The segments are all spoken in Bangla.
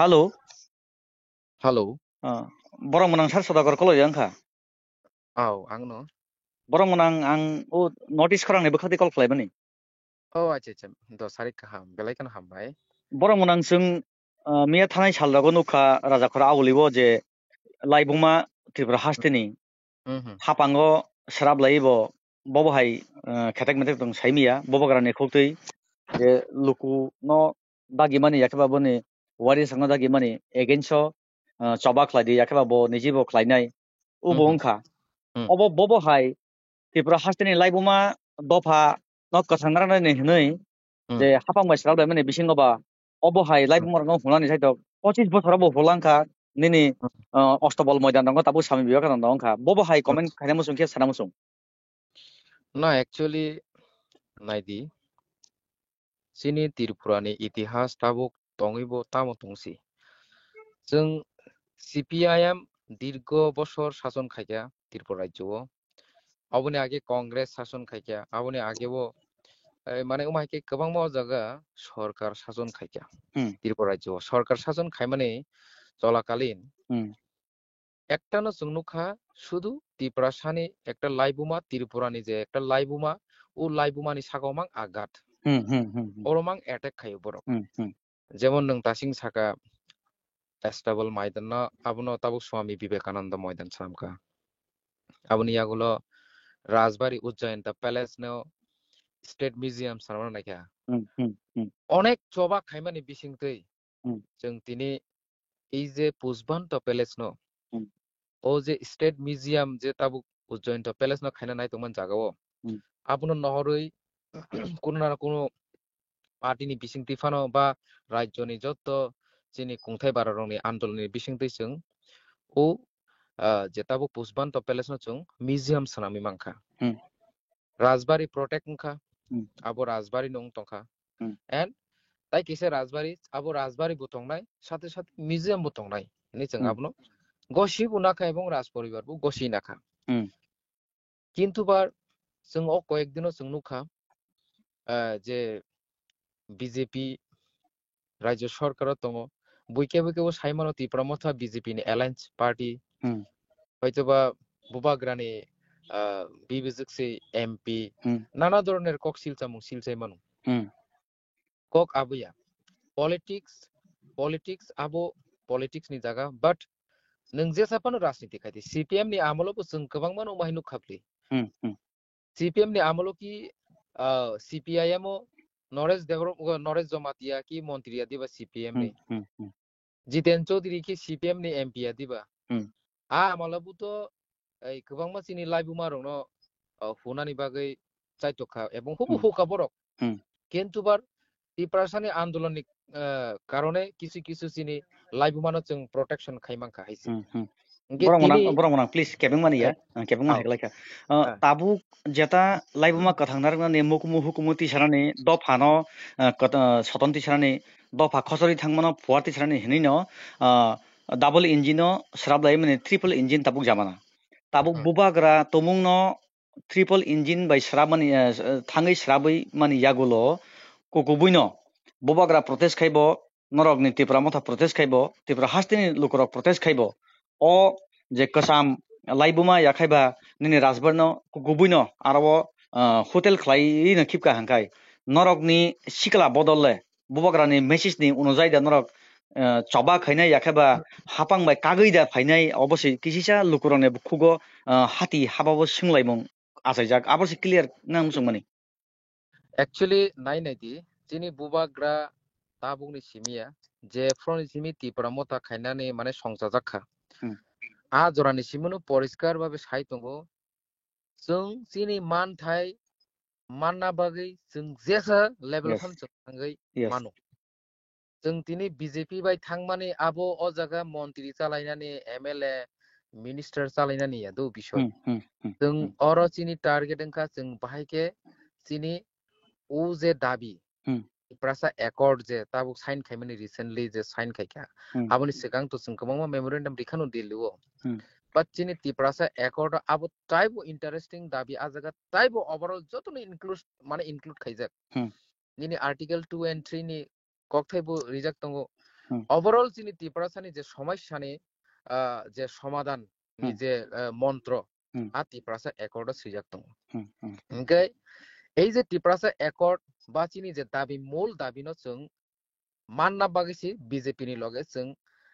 Halo, Halo. borong menang sar saudagar kalau yang kah? Ang no. Borong menang ang notice korang nih bekati call play bani. Acha. Do sarik kaham. Belai kan ham bai. Borong menang sung miya thanai sal dago nuka raja kora awlibo je laibuma tripura hastini Mhm. hapango serab laibo bobo hai khetek metek dong saimiya bobo garane khoktai je luku no dagi mani yakeba boni wari sango dagi mani against choba khladi yakeba bo nijibo khlainai ubo Mhm. ongkha Mhm. obo bobo hai Tripura hastini laibuma dofa no kasangrana ni hnoi Mhm. je hapang mai sral mani bisingo ba obo hai laibuma rang hulani saito 25 বছর bo hulangka nini অষ্টবল ময়দান দङ তাবো স্বামী বিবেকানন্দ দङखা ববো হাই কমেন্ট খাইনা মুসুং কে সানা মুসুং No, actually naidi. Sini Tripurani itihas tabuk tongibo tamo tungsi. Jeng CPIM দীর্ঘ বছর শাসন খাইয়া ত্রিপুরা রাজ্য আবনি আগে কংগ্রেস শাসন খাইয়া আবনি আগেও মানে উমাইকে গোबां জায়গা সরকার শাসন খাইয়া ত্রিপুরা রাজ্য সরকার শাসন খাই মানে চলাকালীন একটানো জংনুখা শুধু ত্রিপুরাসানি একটা লাইবুমা ত্রিপুরানি যে একটা লাইবুমা ও লাইবুমানি সাগমাং আঘাত অরমাং অ্যাটাক খাইও বরক যেমন নং তাসিং সাকা এস্টাবল ময়দান না আবনো তাবুক স্বামী বিবেকানন্দ ময়দান সামকা আবনি ইয়াগুলো রাজবাড়ি উজ্জয়ন দা প্যালেস নেও স্টেট মিউজিয়াম সামনা নাইকা অনেক চবা খাইমানি বিসিংতৈ जों তিনি এই যে পুজবান্ত প্যালেস ন ও যে স্টেট মিউজিয়াম যে তাবুক উজ্জয়ন্ত প্যালেস ন খাইনা নাই তোমান জাগাও আপনার নহরই কোনো না কোনো পার্টিনি বিসিংতি ফানো বা রাজ্যনি যত যিনি খুংথাই বারারংনি আন্দোলননি বিসিংতি जों ও যে তাবুক পুজবান্ত প্যালেস ন जों মিউজিয়াম সানামি মাংখা রাজবাড়ি প্রটেক্ট মুখা আবো রাজবাড়ি নং তংখা এন্ড তাই কিসে রাজবাড়ি আবো রাজবাড়ি বুতংনাই সাথে সাথে মিউজিয়াম বুতংনাই ni जों abno gosi bunaka এবং রাজ পরিবার বু gosi নাখা কিন্তু বার जों ও কয়েকদিনও जों নুখা যে বিজেপি রাজ্য সরকারও তং বইকে বইকে সাইমানো ত্রিপুরা মথা বিজেপি নি অ্যালায়েন্স পার্টি হয়তোবা বুবাগ্রানি বিবেজকসি এমপি নানা ধরনের কক শিলচাই মানু কক আবুয়া পলিটিক্স আবো পলিটিক্স নি জায়গা বাট नों जेसापानो राजनीति खायदि सीपीएम नि आमोलबो जों गोबां मानो माहिनु खाप्लि सीपीएम नि आमोलो की सीपीआईएम नरेश जमातिया की मंत्रिया दिबा सीपीएम नि जितेन चौधरी की सीपीएम नि एमपी या दिबा आमोलबो तो गोबां मासिनि लाइबु मारनो हुनानि बागै चाइतोखा एबं हुबु हुका बरक किन्तु बार ত্রিপুরাসানি আন্দোলনनि কারণে কিছু কিছু চিনি লাইভ মানো जों protection খাইমাংখা হাইছে borong menang please kebeng mani ya kebeng mani laika tabu jeta laibuma kathangnar ne mukumu hukumuti sarani dofano sotonti sarani dofa khosori thangmano puarti sarani hinino double engine srab lai mane triple engine tabuk jamana tabuk bubagra tomungno triple engine by srabani thangai srabai mani yagulo kukubuino bubagra protest khaibo norok ni tipra motha protest khaibo tipra hastini lukorok protest khaibo o je kasam laibuma yakhaiba nini rasbarno kukubuino arabo hotel khlai na khipka hangkai norok ni sikla bodolle bubagra ni message ni unujai da norok choba khainai yakhaiba hapang bai kagui da phainai obosai kisisa lukurone khugo hati hababo singlaimung asaijak abosi clear nang musungmani actually नाइ नाइदि जिनि बुबाग्रा ताबुंनि सिमिया जे फ्रनि सिमि ত্রিপুরা মতা খাইनानै माने संजाजाखा आ जरानि सिमुनो परिष्कार भाबे साइ दंगो जों जिनि मानथाय मानना बागै जों जेसा लेभेल खाम थांगै मानो जों दिनै बिजेपि बाय थांमाने आबो अ जागा मन्त्रि चालायनानै एमएलए मिनिस्टार चालायनानै यादो बिसय जों अर जिनि टार्गेट ओंखा जों बाहायके जिनि ও যে দাবি প্রাসা অ্যাকর্ড যে তাবুক সাইন খাইমানি রিসেন্টলি যে সাইন খাইকা আবনি সিগাং তো जों गोबां मेमोरेन्डाम रिखानो दिलुओ বাট जिनि टिप्रासा অ্যাকর্ড আবো টাইবো ইন্টারেস্টিং দাবি আজাगा টাইবো ওভারঅल যতনি ইনক্লুড খাইজাক নিনি আর্টিকেল 2 and 3 नि ককথাইবো রিজাক্ট দंगो ওভারঅল চিনি ত্রিপুরাসানি যে সমস্যানি যে সমাধান ni যে মন্ত্র আর ত্রিপুরাসা একর্ড সিজাক দङ ओमफ्राय এই যে ত্রিপুরাসা একর্ড বা চিনি যে দাবি মূল দাবি no जों মাননা বাগিসি বিজেপি ni লগে जों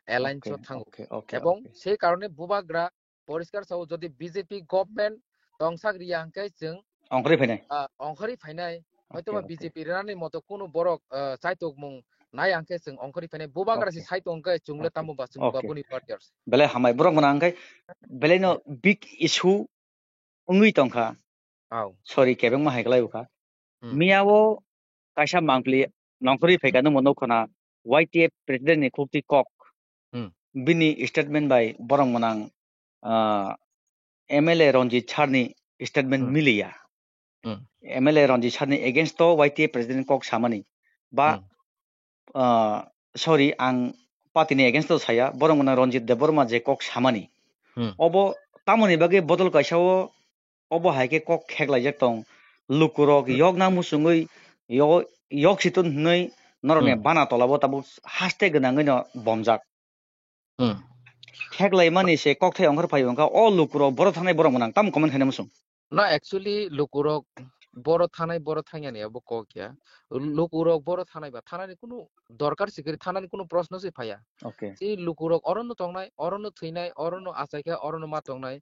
এলাইন চ থাঙ্গো এবং সেই কারণে বুবাগ্রা পরিষ্কার সাও যদি বিজেপি গভর্নমেন্ট দংসাক রিয়াংকাই जों অংখরি ফাইনাই হয়তোবা বিজেপি রানি মতো কোনো বড় চাইতক মুং নাই আংকে जों অংখরি ফাইনাই বুবাগ্রাসি সাইত অংকাই চুংলে তামু বা जों বাবুনি পার্টিয়ার্স বেলে হামাই বরং মনা আংকাই বেলে no big issue ungui tongkha sorry kebeng ma haiklai uka miawo kaisa mangpli nongkhori phaikano mono khona YTF president ni khukti kok bini statement by borong monang MLA Ronjit Charni statement milia MLA Ronjit Charni against to YTF president kok samani ba sorry ang party ni against to saya borong monang Ronjit Deborma je kok samani obo tamoni bagi bodol kaisao obo haike kok kheglai tong lukurok yok na musungui yok situn hnoi norone bana tolabo tabu haste gnangai no bomjak kheglai mani se kok thai ongkhar phai ongka o lukurok boro thanai borok monang tam comment khaina musung না actually lukurok বড় থানায় বড় থাঙ্গা নিয়ে বো কিয়া লুকুরক বড় থানায় বা থানানি কোনো দরকার সিকিরি থানানি কোনো প্রশ্ন সে ফায়া এই লুকুরক অরণ্য তংনাই অরণ্য থইনাই অরণ্য আচাইকা অরণ্য মা তংনাই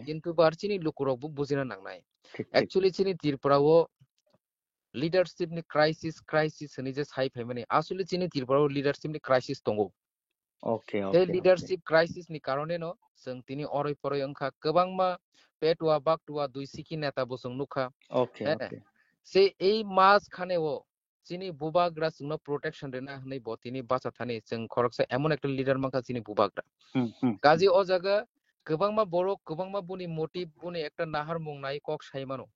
কিন্তু বারচিনি লুকুরক বুঝিনা নাংনাই অ্যাকচুয়ালি চিনি ত্রিপুরাও লিডারশিপ नि ক্রাইসিস नि যে সাই ফাইমানি আসলে চিনি ত্রিপুরাও লিডারশিপ नि ক্রাইসিস দङो এই লিডারশিপ ক্রাইসিস नि কারণে ন जों तिनी अरय परय अंखा गोबांमा पेटुआ बागटुआ दुइ सिखि नेता बसं नुखा से এই মাস খানে ও চিনি বুবাগ্রা जोंनो প্রোটেকশন রেনা হनै বতিনি বাসা থানি जों খরকসা এমন একটা লিডার মাখা চিনি বুবাগ্রা গাজি ও জায়গা গোবাংমা বড় গোবাংমা বুনি মোটিভ বুনি একটা নাহার মুংনাই কক সাইমানো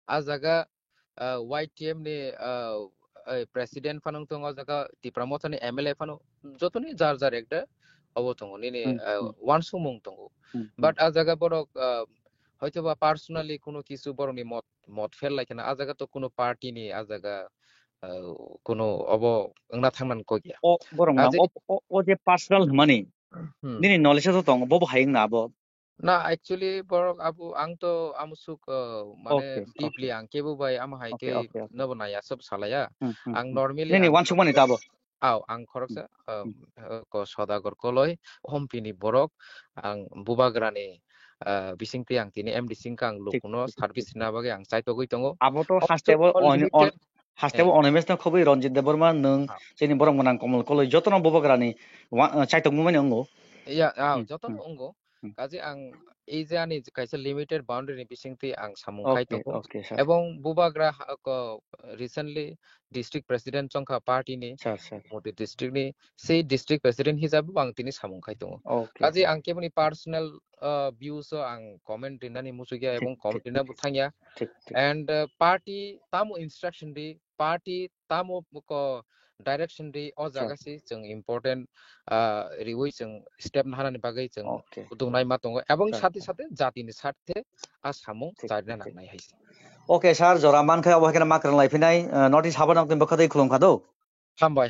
আ জায়গা YTM ni প্রেসিডেন্ট ফানং তং জায়গা ত্রিপুরামথানি MLA ফানো যতনি যার যার একটা অবতঙ্গ নিনি ওয়ানসু মুং তঙ্গ বাট আ জায়গা বড় হয়তোবা পার্সোনালি কোনো কিছু বড়নি মত ফেল লাইকেনা আ জায়গা তো কোনো পার্টি নি আ জায়গা কোনো অব ওংনা থাংমান কইয়া ও বরং ও যে পার্সোনাল মানি নিনি নলেজ তো তং বব হাইং না আবো না অ্যাকচুয়ালি বড় আবু আং তো আমসুক মানে ডিপলি আং কেবো বাই আম হাইকে নবনায়া সব সালায়া আং নরমালি নিনি ওয়ানসু মানি তাবো আও আং খরকসা ক সদাগর কলয় হমপিনি বরক আং বুবাগ্রানি বিসিংতি আং তিনি MD সিংকা আং লুকুনো সার্ভিস না বাগে আং চাইতো গই তঙ্গো আবো তো হাস্টেবল অনেমেস না খবই রঞ্জিত দেববর্মা নং যেনি বরং মনাং কমল কলয় যতন বুবাগ্রানি চাইতো মুমানি অঙ্গো ইয়া আও যতন অঙ্গো কাজে আং এই যে আনি কাইসা লিমিটেড বাউন্ডারি বিসিংতি আং সামুং খাইতো এবং বুবাগ্রা রিসেন্টলি ডিস্ট্রিক্ট প্রেসিডেন্ট সংখ্যা পার্টি নি মোটি ডিস্ট্রিক্ট নি সেই ডিস্ট্রিক্ট প্রেসিডেন্ট হিসাবে আং তিনি সামুং খাইতো কাজে আং কেবনি পার্সোনাল ভিউস আং কমেন্ট দিনানি মুসুগিয়া এবং কমেন্ট দিনা বুথাঙ্গিয়া এন্ড পার্টি তামো ইনস্ট্রাকশন দি পার্টি তামো डायरेक्शन दी ओ जागासि जों इम्पोर्टेंट रिवै जों स्टेप नाहानानि बागै जों उदुंनाय मा दङ এবং সাথে সাথে জাতিनि স্বার্থে আসাमु जायना नांनाय हायसि ओके सार जरा मानखै अबहायना माक्रन लाइफिनाय नटिस हाबन आंखौ बखदै खुलुमखादौ हामबाय